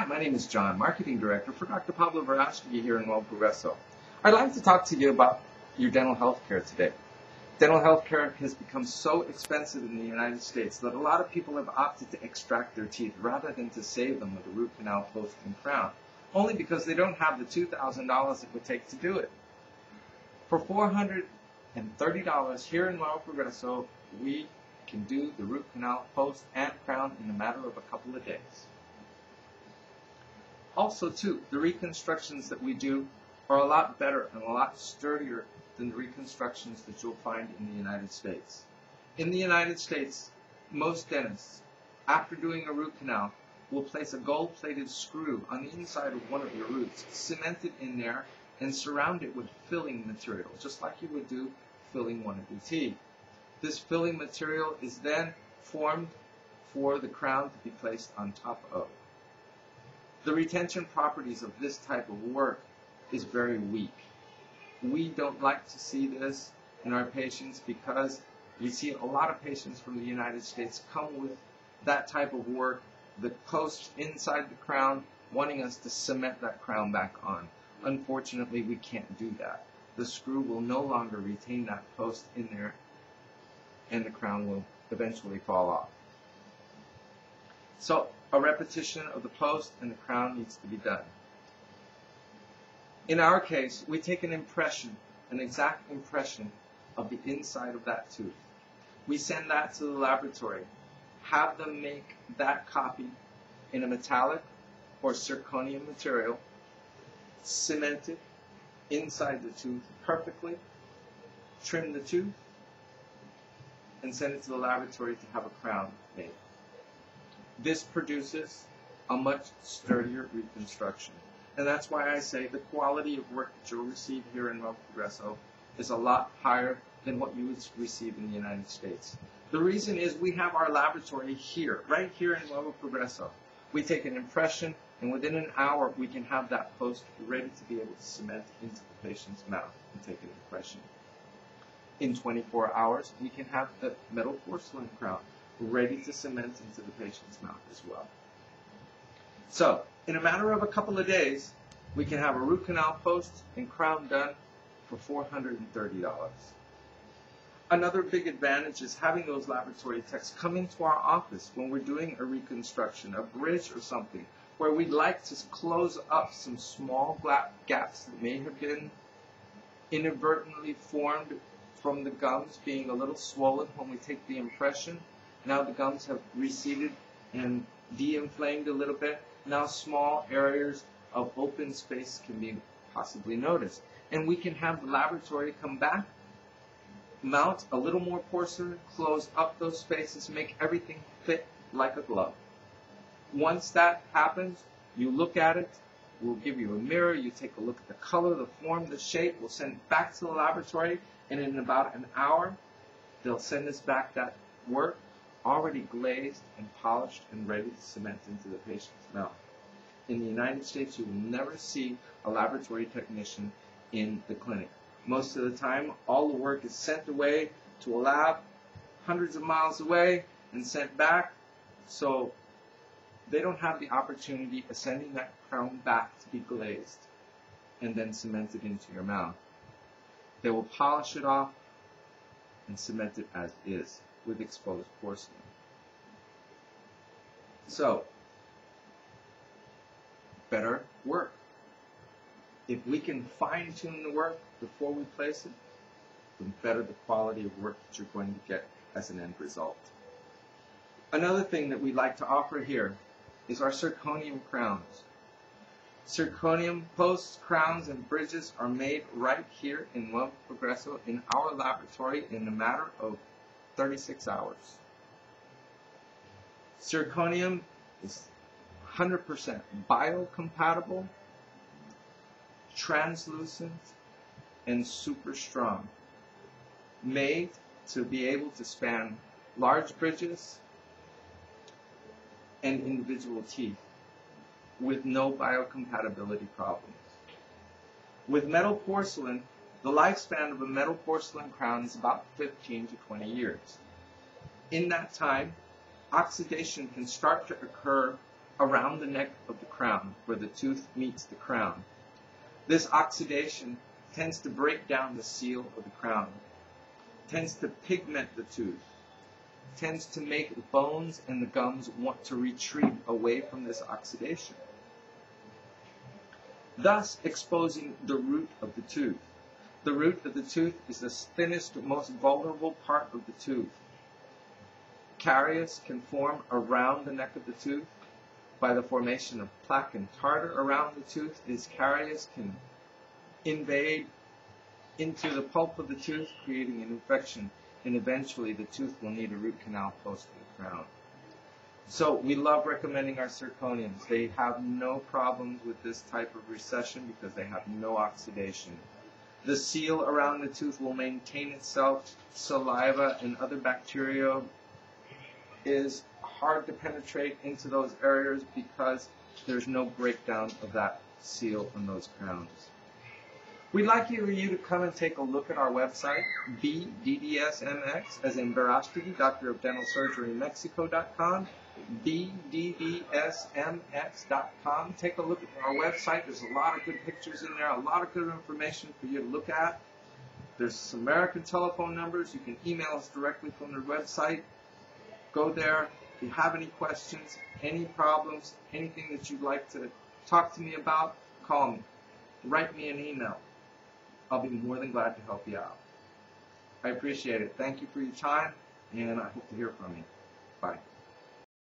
my name is John, Marketing Director for Dr. Pablo Verastegi here in Nuevo Progreso. I'd like to talk to you about your dental health care today. Dental health care has become so expensive in the United States that a lot of people have opted to extract their teeth rather than to save them with a root canal, post, and crown, only because they don't have the $2,000 it would take to do it. For $430 here in Nuevo Progreso, we can do the root canal, post, and crown in a matter of a couple of days. Also, too, the reconstructions that we do are a lot better and a lot sturdier than the reconstructions that you'll find in the United States. In the United States, most dentists, after doing a root canal, will place a gold-plated screw on the inside of one of your roots, cement it in there, and surround it with filling material, just like you would do filling one of your teeth. This filling material is then formed for the crown to be placed on top of. The retention properties of this type of work is very weak. We don't like to see this in our patients because we see a lot of patients from the United States come with that type of work, the post inside the crown, wanting us to cement that crown back on. Unfortunately, we can't do that. The screw will no longer retain that post in there, and the crown will eventually fall off. So a repetition of the post and the crown needs to be done. In our case, we take an impression, an exact impression of the inside of that tooth. We send that to the laboratory, have them make that copy in a metallic or zirconium material, cement it inside the tooth perfectly, trim the tooth, and send it to the laboratory to have a crown made. This produces a much sturdier reconstruction. And that's why I say the quality of work that you'll receive here in Nuevo Progreso is a lot higher than what you would receive in the United States. The reason is we have our laboratory here, right here in Nuevo Progreso. We take an impression, and within an hour we can have that post ready to be able to cement into the patient's mouth and take an impression. In 24 hours, we can have the metal porcelain crown ready to cement into the patient's mouth as well. So, in a matter of a couple of days, we can have a root canal, post, and crown done for $430. Another big advantage is having those laboratory techs come into our office when we're doing a reconstruction, a bridge or something, where we'd like to close up some small gaps that may have been inadvertently formed from the gums being a little swollen when we take the impression. Now the gums have receded and de-inflamed a little bit. Now small areas of open space can be possibly noticed. And we can have the laboratory come back, mount a little more porcelain, close up those spaces, make everything fit like a glove. Once that happens, you look at it, we'll give you a mirror, you take a look at the color, the form, the shape, we'll send it back to the laboratory, and in about an hour, they'll send us back that work already glazed and polished and ready to cement into the patient's mouth. In the United States, you will never see a laboratory technician in the clinic. Most of the time, all the work is sent away to a lab hundreds of miles away and sent back, so they don't have the opportunity of sending that crown back to be glazed and then cemented into your mouth. They will polish it off and cement it as is with exposed porcelain. So, better work. If we can fine-tune the work before we place it, the better the quality of work that you're going to get as an end result. Another thing that we'd like to offer here is our zirconium crowns. Zirconium posts, crowns, and bridges are made right here in Nuevo Progreso in our laboratory in a matter of 36 hours. Zirconium is 100% biocompatible, translucent, and super strong. Made to be able to span large bridges and individual teeth with no biocompatibility problems. With metal porcelain, the lifespan of a metal porcelain crown is about 15 to 20 years. In that time, oxidation can start to occur around the neck of the crown, where the tooth meets the crown. This oxidation tends to break down the seal of the crown, tends to pigment the tooth, tends to make the bones and the gums want to retreat away from this oxidation, thus exposing the root of the tooth. The root of the tooth is the thinnest, most vulnerable part of the tooth. Caries can form around the neck of the tooth by the formation of plaque and tartar around the tooth. These caries can invade into the pulp of the tooth, creating an infection, and eventually the tooth will need a root canal close to the crown. So we love recommending our zirconiums. They have no problems with this type of recession because they have no oxidation. The seal around the tooth will maintain itself. Saliva and other bacteria is hard to penetrate into those areas because there's no breakdown of that seal on those crowns. We'd like you to come and take a look at our website, BDDSMX, as in Veracity, Doctor of Dental Surgery, Mexico.com, BDDSMX.com. Take a look at our website. There's a lot of good pictures in there, a lot of good information for you to look at. There's some American telephone numbers. You can email us directly from the website. Go there. If you have any questions, any problems, anything that you'd like to talk to me about, call me. Write me an email. I'll be more than glad to help you out. I appreciate it. Thank you for your time, and I hope to hear from you. Bye.